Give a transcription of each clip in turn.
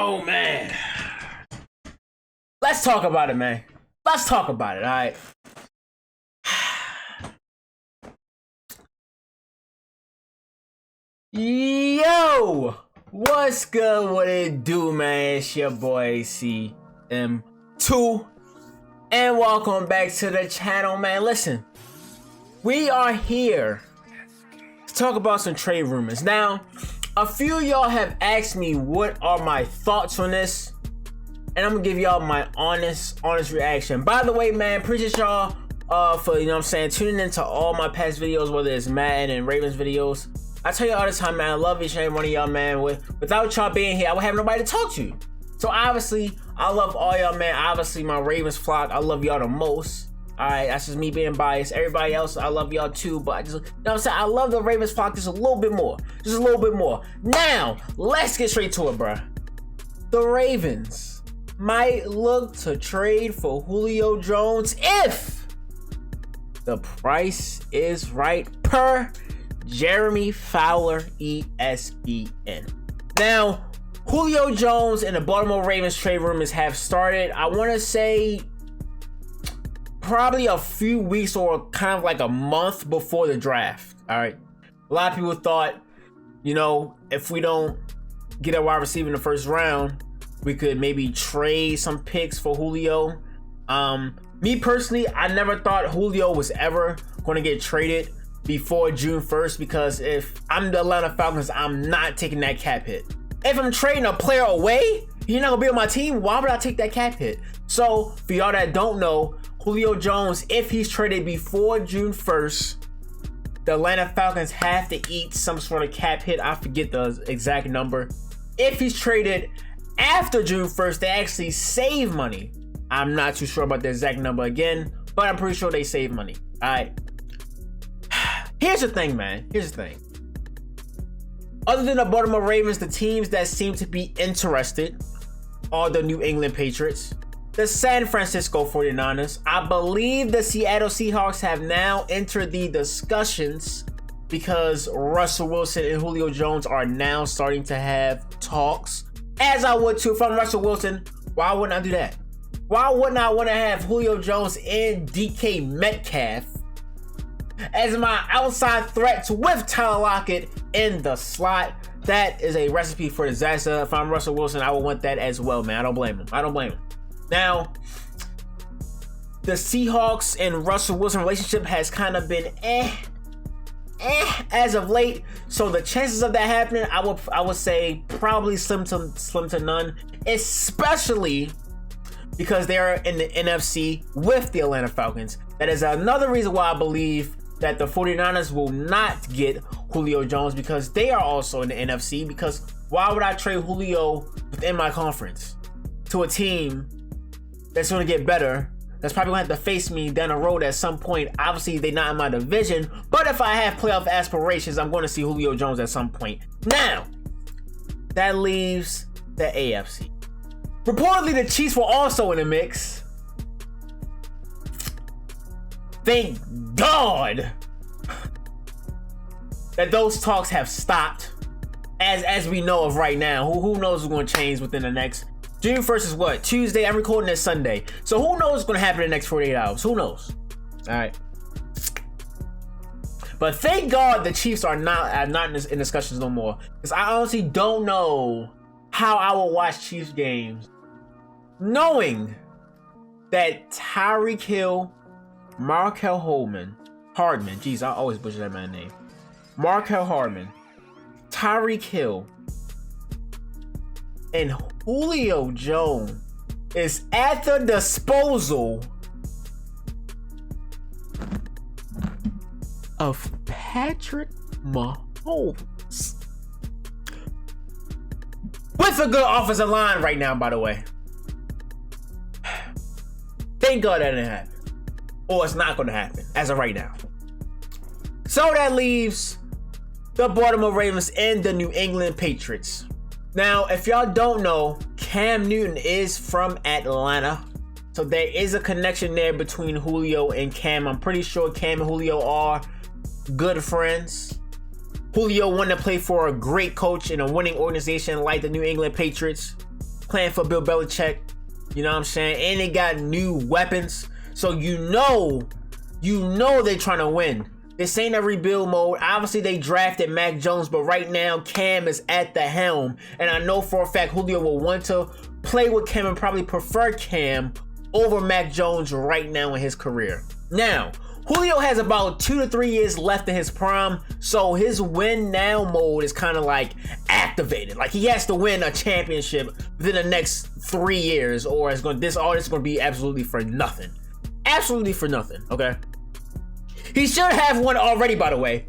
Oh man, let's talk about it, man. Let's talk about it. All right. Yo, what's good? What it do, man? It's your boy CM2, and welcome back to the channel, man. Listen, we are here to talk about some trade rumors. Now, a few of y'all have asked me what are my thoughts on this, and I'm gonna give y'all my honest reaction. By the way, man, appreciate y'all for, you know what I'm saying, tuning into all my past videos, whether it's Madden and Ravens videos. I tell you all the time, man, I love each and every one of y'all, man. Without y'all being here, I would have nobody to talk to. So obviously, I love all y'all, man. Obviously, my Ravens flock, I love y'all the most. All right, that's just me being biased. Everybody else, I love y'all too, but I just, you know what I'm saying, I love the Ravens flock just a little bit more. Just a little bit more. Now, let's get straight to it, bruh. The Ravens might look to trade for Julio Jones if the price is right, per Jeremy Fowler, ESPN. Now, Julio Jones and the Baltimore Ravens trade rumors have started. I want to say probably a few weeks or kind of like a month before the draft. All right. A lot of people thought, you know, if we don't get a wide receiver in the first round, we could maybe trade some picks for Julio. Me personally, I never thought Julio was ever going to get traded before June 1st, because if I'm the Atlanta Falcons, I'm not taking that cap hit. If I'm trading a player away, you're not gonna be on my team, why would I take that cap hit? So for y'all that don't know, Julio Jones, if he's traded before June 1st, the Atlanta Falcons have to eat some sort of cap hit. I forget the exact number. If he's traded after June 1st, they actually save money. I'm not too sure about the exact number again, but I'm pretty sure they save money. All right. Here's the thing, man. Here's the thing. Other than the Baltimore Ravens, the teams that seem to be interested are the New England Patriots, the San Francisco 49ers. I believe the Seattle Seahawks have now entered the discussions because Russell Wilson and Julio Jones are now starting to have talks. As I would too. If I'm Russell Wilson, why wouldn't I do that? Why wouldn't I want to have Julio Jones and DK Metcalf as my outside threats with Tyler Lockett in the slot? That is a recipe for disaster. If I'm Russell Wilson, I would want that as well, man. I don't blame him. Now, the Seahawks and Russell Wilson relationship has kind of been as of late. So the chances of that happening, I would say probably slim to none, especially because they're in the NFC with the Atlanta Falcons. That is another reason why I believe that the 49ers will not get Julio Jones, because they are also in the NFC. Because why would I trade Julio within my conference to a team that's going to get better, that's probably going to have to face me down the road at some point? Obviously, they're not in my division, but if I have playoff aspirations, I'm going to see Julio Jones at some point. Now, that leaves the AFC. Reportedly, the Chiefs were also in the mix. Thank God that those talks have stopped, as we know of right now. Who knows what's going to change within the next... June 1st is what? Tuesday. I'm recording this Sunday. So who knows what's going to happen in the next 48 hours? Who knows? All right. But thank God the Chiefs are not in discussions no more, because I honestly don't know how I will watch Chiefs games knowing that Tyreek Hill, Markel Hardman, geez, I always butcher that man's name. Markel Hardman, Tyreek Hill, and Julio Jones is at the disposal of Patrick Mahomes. With a good offensive line right now, by the way. Thank God that didn't happen. Or it's not going to happen as of right now. So that leaves the Baltimore Ravens and the New England Patriots. Now, if y'all don't know, Cam Newton is from Atlanta. So there is a connection there between Julio and Cam. I'm pretty sure Cam and Julio are good friends. Julio wanted to play for a great coach in a winning organization like the New England Patriots. playing for Bill Belichick. You know what I'm saying? And they got new weapons. So you know they're trying to win. This ain't a rebuild mode. Obviously, they drafted Mac Jones, but right now, Cam is at the helm. And I know for a fact Julio will want to play with Cam and probably prefer Cam over Mac Jones right now in his career. Now, Julio has about 2 to 3 years left in his prime, so his win now mode is kind of like activated. Like he has to win a championship within the next 3 years, or it's going this all is going to be absolutely for nothing. Absolutely for nothing. Okay. He should have one already, by the way.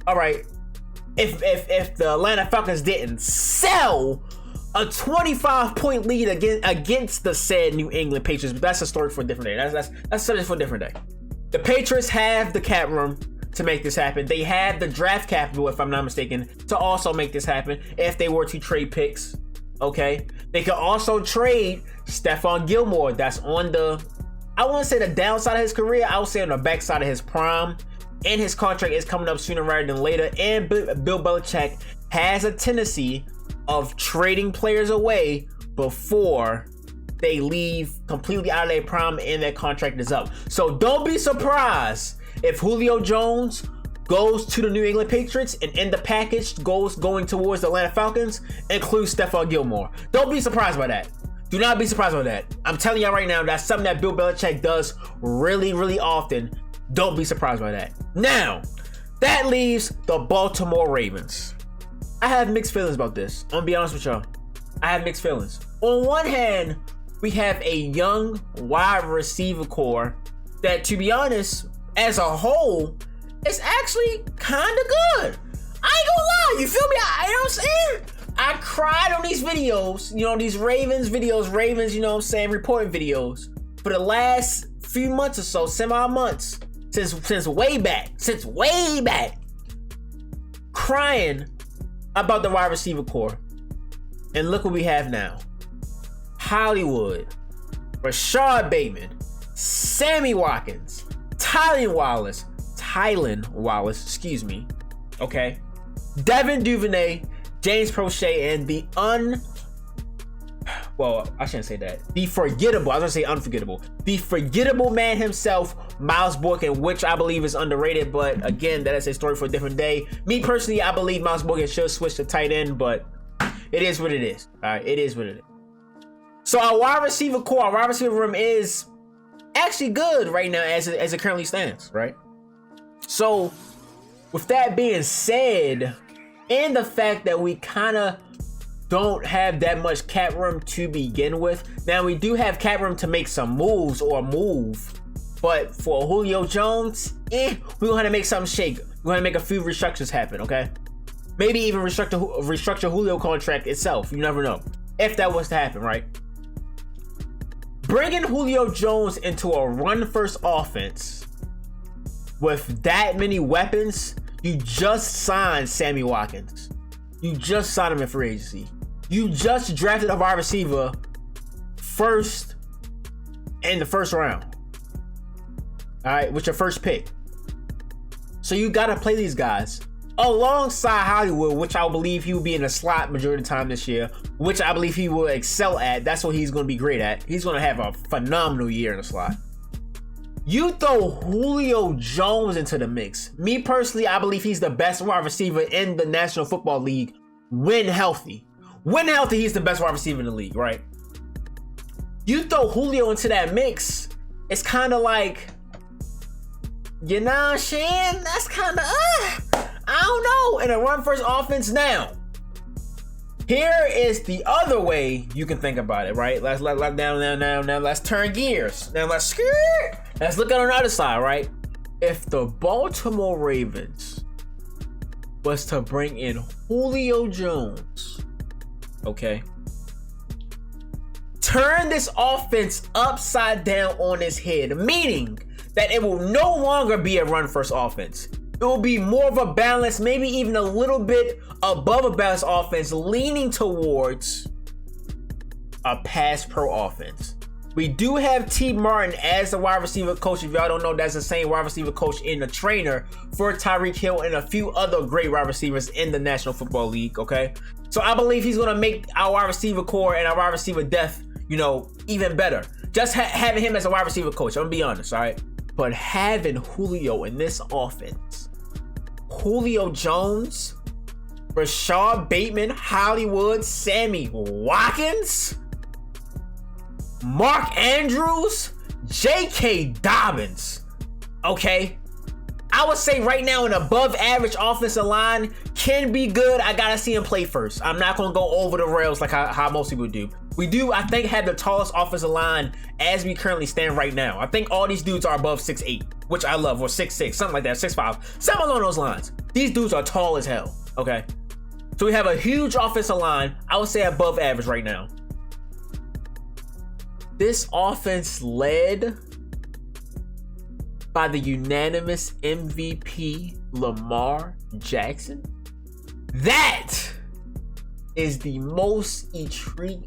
All right. If the Atlanta Falcons didn't sell a 25-point lead against the said New England Patriots, but that's a story for a different day. That's something for a different day. The Patriots have the cap room to make this happen. They have the draft capital, if I'm not mistaken, to also make this happen if they were to trade picks. Okay. They could also trade Stephon Gilmore. That's on the, I wouldn't say the downside of his career. I would say on the backside of his prime. And his contract is coming up sooner rather than later. And Bill Belichick has a tendency of trading players away before they leave completely out of their prime and their contract is up. So don't be surprised if Julio Jones goes to the New England Patriots and in the package going towards the Atlanta Falcons includes Stephon Gilmore. Don't be surprised by that. Do not be surprised by that. I'm telling y'all right now, that's something that Bill Belichick does really, really often. Don't be surprised by that. Now, that leaves the Baltimore Ravens. I have mixed feelings about this. I'm gonna be honest with y'all. I have mixed feelings. On one hand, we have a young wide receiver core that, to be honest, as a whole, is actually kind of good. I ain't gonna lie, you feel me? You know what I'm saying? I cried on these videos, you know, these Ravens, you know what I'm saying, reporting videos for the last few months or so, semi-months, since way back, crying about the wide receiver core. And look what we have now. Hollywood, Rashad Bateman, Sammy Watkins, Tylan Wallace, excuse me, okay, Devin Duvernay, James Prochet, and the forgettable man himself, Miles Boykin, which I believe is underrated, but again, that is a story for a different day. Me personally, I believe Miles Boykin should switch to tight end, but it is what it is. All right, it is what it is. So our wide receiver core, our wide receiver room is actually good right now as it currently stands, right? So with that being said, and the fact that we kind of don't have that much cap room to begin with. Now we do have cap room to make some moves or move, but for Julio Jones, we're gonna make something shake. We're gonna make a few restructures happen, okay? Maybe even restructure Julio contract itself. You never know if that was to happen, right? Bringing Julio Jones into a run-first offense with that many weapons. You just signed Sammy Watkins. You just signed him in free agency. You just drafted a wide receiver first in the first round. All right, with your first pick. So you got to play these guys alongside Hollywood, which I believe he will be in the slot majority of the time this year, which I believe he will excel at. That's what he's going to be great at. He's going to have a phenomenal year in the slot. You throw Julio Jones into the mix. Me personally, I believe he's the best wide receiver in the National Football League when healthy. When healthy, he's the best wide receiver in the league, right? You throw Julio into that mix, it's kind of like, you know what I'm saying? That's kind of, I don't know, in a run-first offense now. Here is the other way you can think about it, right? Let's turn gears. Now let's look at on the other side, right? If the Baltimore Ravens was to bring in Julio Jones, okay, turn this offense upside down on its head, meaning that it will no longer be a run-first offense. It will be more of a balance, maybe even a little bit above a balanced offense, leaning towards a pass pro offense. We do have T. Martin as the wide receiver coach. If y'all don't know, that's the same wide receiver coach and the trainer for Tyreek Hill and a few other great wide receivers in the National Football League, okay? So I believe he's going to make our wide receiver core and our wide receiver depth, even better. Just having him as a wide receiver coach, I'm going to be honest, all right? But having Julio in this offense, Julio Jones, Rashad Bateman, Hollywood, Sammy Watkins, Mark Andrews, J.K. Dobbins, okay? I would say right now an above average offensive line can be good. I gotta see him play first. I'm not gonna go over the rails like how most people do. We do, I think, have the tallest offensive line as we currently stand right now. I think all these dudes are above 6'8", which I love, or 6'6", something like that, 6'5", something along those lines. These dudes are tall as hell, okay? So we have a huge offensive line. I would say above average right now. This offense led by the unanimous MVP Lamar Jackson. That is the most intriguing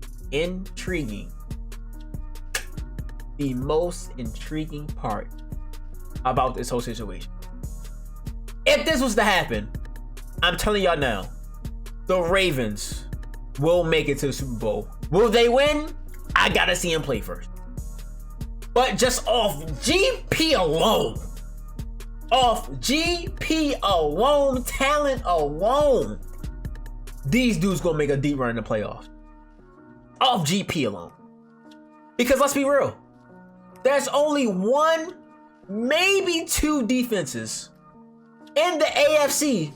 part about this whole situation. If this was to happen, I'm telling y'all now, the Ravens will make it to the Super Bowl. Will they win? I gotta see him play first. But just off GP alone, talent alone, these dudes gonna make a deep run in the playoffs. Off GP alone. Because let's be real, there's only one, maybe two defenses in the AFC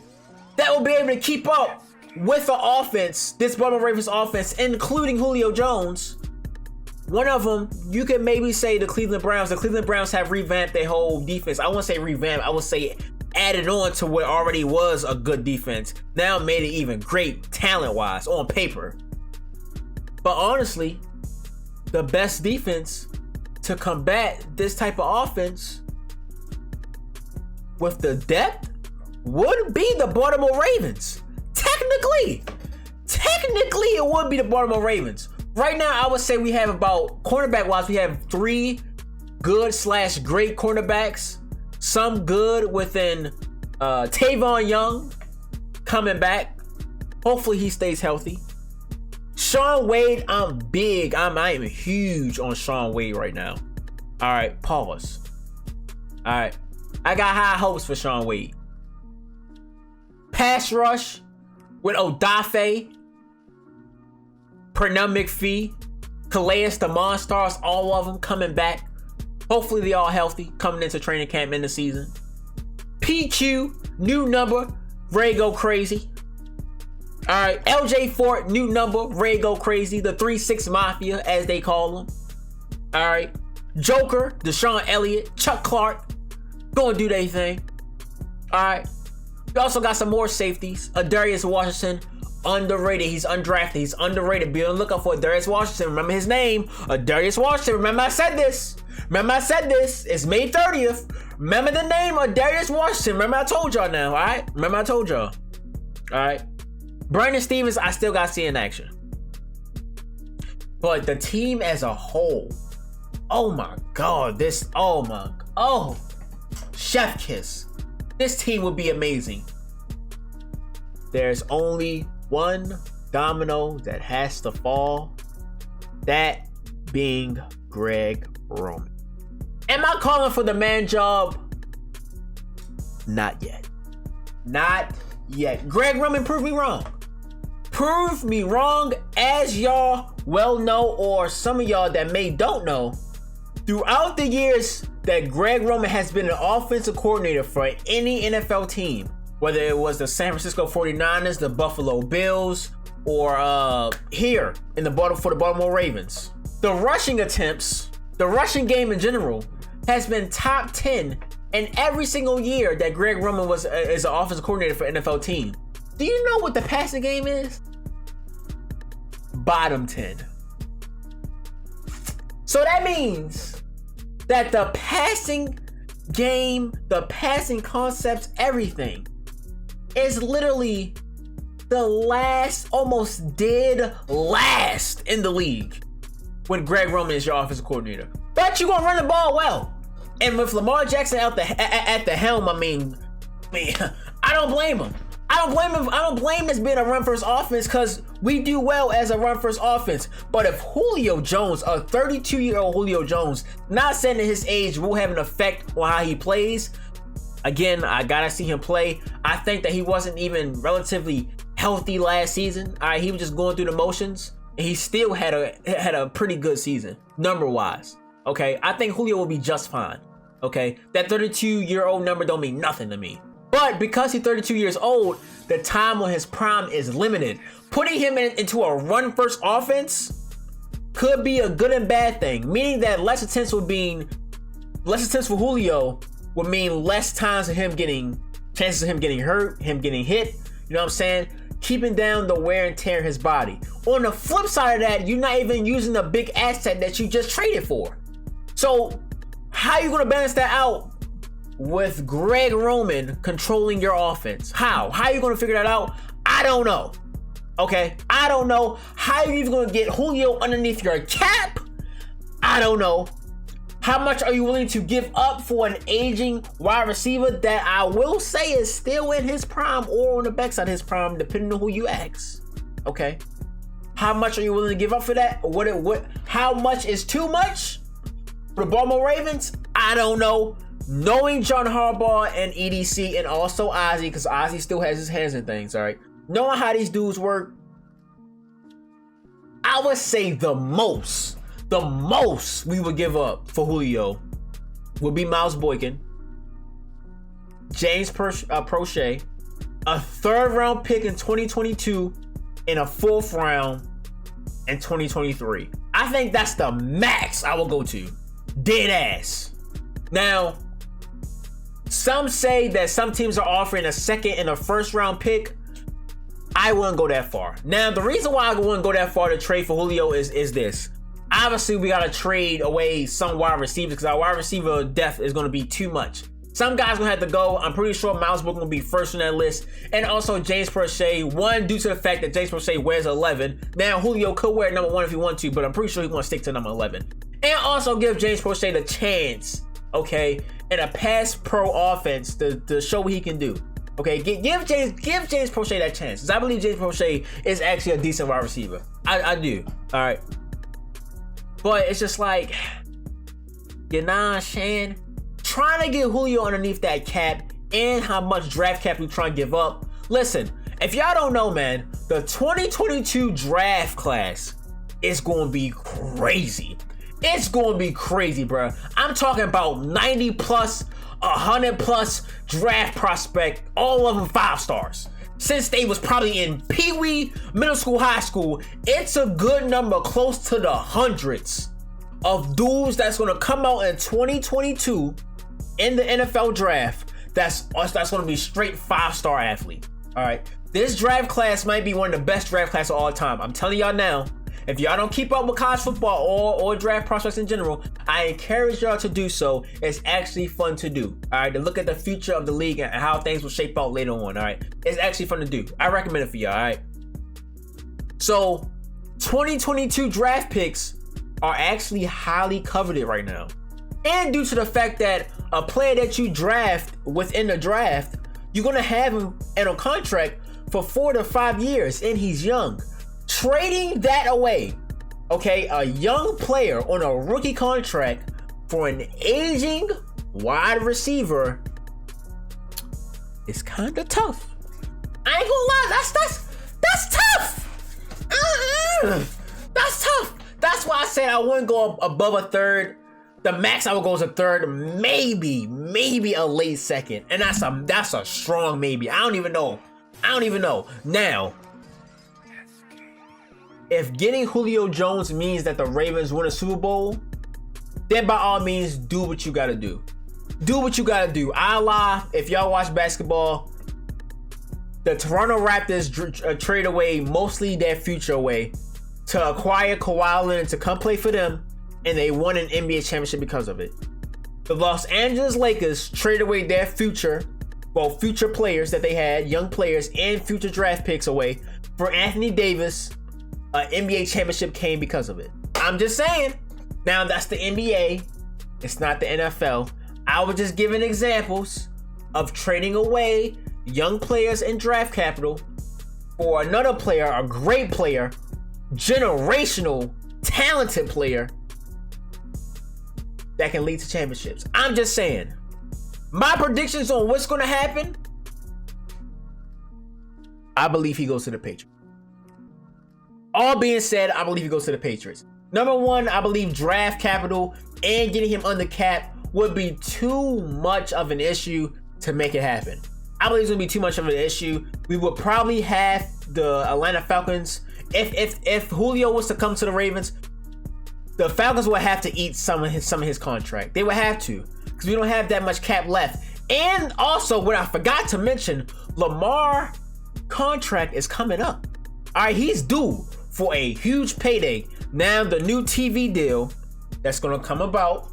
that will be able to keep up with the offense, this Baltimore Ravens offense, including Julio Jones. One of them, you could maybe say the Cleveland Browns. The Cleveland Browns have revamped their whole defense. I wouldn't say revamped. I would say added on to what already was a good defense. Now made it even great talent-wise on paper. But honestly, the best defense to combat this type of offense with the depth would be the Baltimore Ravens. Technically, it would be the Baltimore Ravens. Right now, I would say we have about, cornerback-wise, we have 3 good/great cornerbacks. Some good within Tavon Young coming back. Hopefully he stays healthy. Shaun Wade, I am huge on Shaun Wade right now. All right, pause. All right, I got high hopes for Shaun Wade. Pass rush with Odafe, Pernell McPhee, Calais, the Monstars, all of them coming back. Hopefully they all healthy coming into training camp in the season. PQ, new number, Ray go crazy. All right, LJ Fort, new number, Ray go crazy. The 3-6 Mafia, as they call them. All right, Joker, Deshaun Elliott, Chuck Clark, gonna do their thing. All right, we also got some more safeties. Darius Washington, underrated. He's undrafted. He's underrated. Be on the lookout for Darius Washington. Remember his name, Darius Washington. Remember I said this. It's May 30th. Remember the name of Darius Washington. Remember I told y'all now, all right? All right? Brandon Stevens, I still got to see in action. But the team as a whole, oh my God, chef kiss. This team would be amazing. There's only one domino that has to fall, that being Greg Roman. Am I calling for the man job? Not yet. Greg Roman, prove me wrong. Prove me wrong, as y'all well know, or some of y'all that don't know. Throughout the years that Greg Roman has been an offensive coordinator for any NFL team, whether it was the San Francisco 49ers, the Buffalo Bills, or here in the Baltimore Ravens, the rushing attempts, the rushing game in general, has been top 10 in every single year that Greg Roman is an offensive coordinator for NFL team. Do you know what the passing game is? Bottom 10. So that means that the passing game, the passing concepts, everything is literally the almost dead last in the league. when Greg Roman is your offensive coordinator. But you're gonna run the ball well. And with Lamar Jackson at the helm, I mean, I don't blame him. I don't blame this being a run-first offense because we do well as a run-first offense. But if Julio Jones, a 32-year-old Julio Jones, not saying that his age will have an effect on how he plays, again, I gotta see him play. I think that he wasn't even relatively healthy last season. All right, he was just going through the motions, and he still had a pretty good season, number-wise. Okay, I think Julio will be just fine. Okay, that 32-year-old number don't mean nothing to me. But because he's 32 years old, the time on his prime is limited. Putting him into a run-first offense could be a good and bad thing, meaning that less attempts for Julio would mean less chances of him getting hurt, him getting hit. You know what I'm saying? Keeping down the wear and tear in his body. On the flip side of that, you're not even using the big asset that you just traded for. So how are you going to balance that out with Greg Roman controlling your offense? How are you going to figure that out? I don't know. Okay, I don't know. How are you even going to get Julio underneath your cap? I don't know. How much are you willing to give up for an aging wide receiver that I will say is still in his prime or on the backside of his prime, depending on who you ask? Okay, how much are you willing to give up for that? How much is too much for the Baltimore Ravens? I don't know. Knowing John Harbaugh and EDC and also Ozzie, because Ozzie still has his hands in things, all right? Knowing how these dudes work, I would say the most we would give up for Julio would be Miles Boykin, James Prochet, a 3rd round pick in 2022, and a 4th round in 2023. I think that's the max I will go to. Dead ass. Now, some say that some teams are offering a 2nd and a 1st round pick. I wouldn't go that far. Now, the reason why I wouldn't go that far to trade for Julio is this. Obviously, we got to trade away some wide receivers because our wide receiver depth is going to be too much. Some guys going to have to go. I'm pretty sure Miles Boykin will be first on that list. And also James Prochet, one, due to the fact that James Prochet wears 11. Now, Julio could wear number 1 if he wants to, but I'm pretty sure he's going to stick to number 11. And also give James Prochet the chance, okay, in a pass pro offense to show what he can do. Okay, give James Prochet that chance. Because I believe James Prochet is actually a decent wide receiver. I do. All right. But it's just like, you know what I'm saying? Trying to get Julio underneath that cap and how much draft cap we trying to give up. Listen, if y'all don't know, man, the 2022 draft class is going to be crazy. It's going to be crazy, bro. I'm talking about 90 plus, 100 plus draft prospect, all of them 5 stars. Since they was probably in Pee-wee, middle school, high school, it's a good number, close to the hundreds of dudes that's going to come out in 2022 in the NFL draft. That's going to be straight 5-star athlete. All right, this draft class might be one of the best draft classes of all time. I'm telling y'all now. If y'all don't keep up with college football or draft prospects in general, I encourage y'all to do so. It's actually fun to do. All right, to look at the future of the league and how things will shape out later on. All right, it's actually fun to do. I recommend it for y'all. All right. So, 2022 draft picks are actually highly coveted right now, and due to the fact that a player that you draft within the draft, you're gonna have him in a contract for 4 to 5 years, and he's young. Trading that away, okay, a young player on a rookie contract for an aging wide receiver is kind of tough. I ain't gonna lie, that's tough. That's tough. That's why I said I wouldn't go above a 3rd. The max I would go is a 3rd, maybe a late 2nd, and that's a strong maybe. I don't even know. Now, if getting Julio Jones means that the Ravens win a Super Bowl, then by all means, do what you gotta do. Do what you gotta do. I lie. If y'all watch basketball, the Toronto Raptors trade away mostly their future away to acquire Kawhi Leonard to come play for them, and they won an NBA championship because of it. The Los Angeles Lakers traded away their future players that they had, young players, and future draft picks away for Anthony Davis. An NBA championship came because of it. I'm just saying. Now that's the NBA. It's not the NFL. I was just giving examples of trading away young players and draft capital for another player, a great player, generational, talented player that can lead to championships. I'm just saying. My predictions on what's going to happen, I believe he goes to the Patriots. All being said, I believe he goes to the Patriots. Number one, I believe draft capital and getting him under cap would be too much of an issue to make it happen. I believe it's gonna be too much of an issue. We would probably have the Atlanta Falcons. If Julio was to come to the Ravens, the Falcons would have to eat some of his contract. They would have to, because we don't have that much cap left. And also, what I forgot to mention, Lamar contract is coming up. All right, he's due for a huge payday. Now the new TV deal that's gonna come about,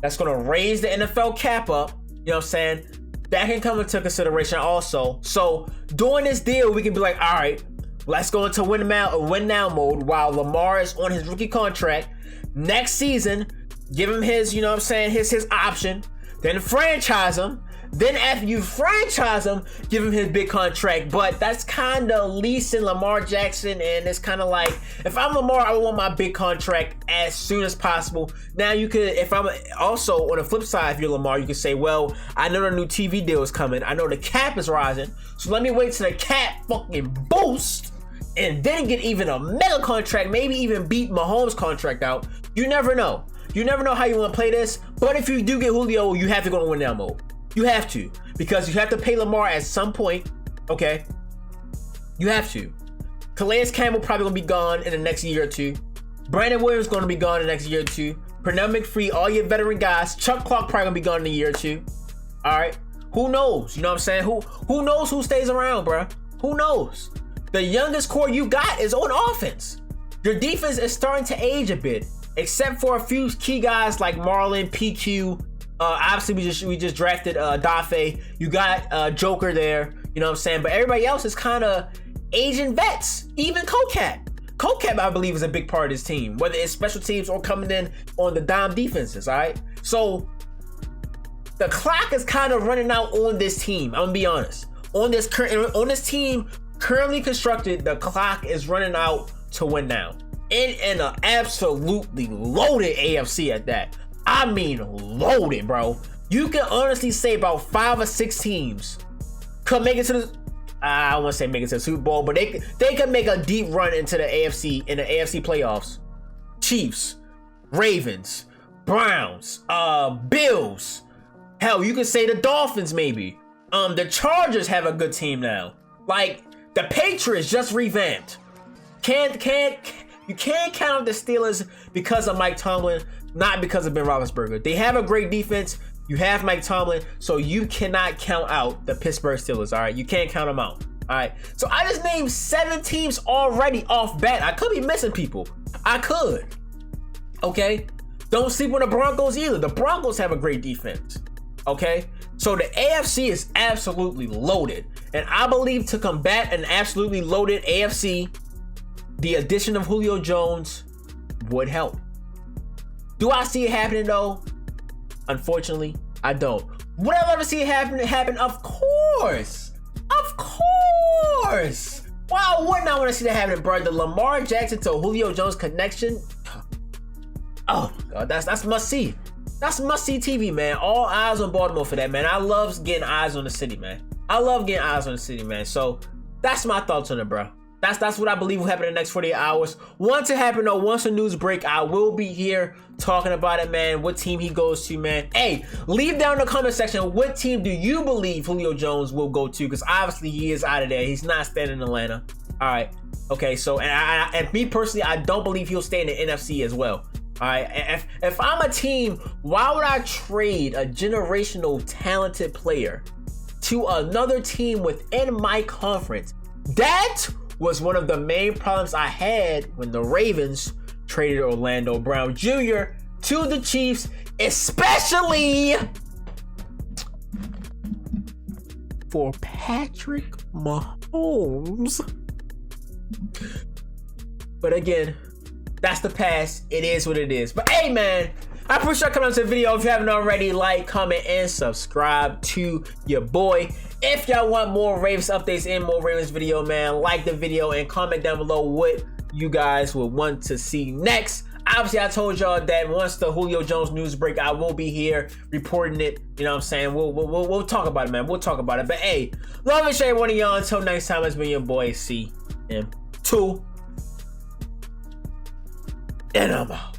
that's gonna raise the NFL cap up, you know what I'm saying? That can come into consideration also. So during this deal, we can be like, all right, let's go into win now mode while Lamar is on his rookie contract. Next season, give him his, you know what I'm saying, his option, then franchise him. Then after you franchise him, give him his big contract. But that's kind of leasing Lamar Jackson, and it's kind of like, if I'm Lamar, I want my big contract as soon as possible. Now you could, if I'm also on the flip side, if you're Lamar, you could say, well, I know the new TV deal is coming. I know the cap is rising. So let me wait till the cap fucking boost and then get even a mega contract, maybe even beat Mahomes' contract out. You never know. You never know how you want to play this. But if you do get Julio, you have to go to win now mode. You have to, because you have to pay Lamar at some point, okay? You have to. Calais Campbell probably gonna be gone in the next year or two. Brandon Williams gonna be gone in the next year or two. Pernell McPhee, all your veteran guys. Chuck Clark probably gonna be gone in a year or two. All right, who knows? You know what I'm saying? Who knows who stays around, bro? Who knows? The youngest core you got is on offense. Your defense is starting to age a bit, except for a few key guys like Marlon, PQ. Obviously, we just drafted Dafe. You got Joker there, you know what I'm saying? But everybody else is kind of aging vets. Even Kokap. Kokap, I believe, is a big part of this team, whether it's special teams or coming in on the dime defenses, all right? So the clock is kind of running out on this team. I'm gonna be honest. On this team currently constructed, the clock is running out to win now. In an absolutely loaded AFC at that. I mean loaded, bro. You can honestly say about 5 or 6 teams could make it to the, I don't want to say make it to the Super Bowl, but they could make a deep run into the AFC, in the AFC playoffs. Chiefs, Ravens, Browns, Bills. Hell, you could say the Dolphins maybe. The Chargers have a good team now. Like, the Patriots just revamped. You can't count out the Steelers because of Mike Tomlin, not because of Ben Roethlisberger. They have a great defense. You have Mike Tomlin, so you cannot count out the Pittsburgh Steelers, all right? You can't count them out, all right? So I just named 7 teams already off bat. I could be missing people. I could, okay? Don't sleep on the Broncos either. The Broncos have a great defense, okay? So the AFC is absolutely loaded. And I believe to combat an absolutely loaded AFC, the addition of Julio Jones would help. Do I see it happening though? Unfortunately, I don't. Would I love to see it happen? Of course. Of course. Why wouldn't I want to see that happen, bro? The Lamar Jackson to Julio Jones connection. Oh my God, that's must see. That's must see TV, man. All eyes on Baltimore for that, man. I love getting eyes on the city, man. I love getting eyes on the city, man. So that's my thoughts on it, bro. That's what I believe will happen in the next 48 hours. Once it happens, though, once the news break, I will be here talking about it, man. What team he goes to, man. Hey, leave down in the comment section, what team do you believe Julio Jones will go to? Because obviously he is out of there. He's not staying in Atlanta. All right. Okay, so, and me personally, I don't believe he'll stay in the NFC as well. All right. If I'm a team, why would I trade a generational talented player to another team within my conference? That was one of the main problems I had when the Ravens traded Orlando Brown Jr. to the Chiefs, especially for Patrick Mahomes. But again, That's the past. It is what it is. But hey, man, I appreciate you coming to the video. If you haven't already, like, comment, and subscribe to your boy. If y'all want more Ravens updates and more Ravens video, man, like the video and comment down below what you guys would want to see next. Obviously, I told y'all that once the Julio Jones news break, I will be here reporting it. You know what I'm saying? We'll talk about it, man. We'll talk about it. But hey, love and share one of y'all. Until next time, it's been your boy CM2. And I'm out.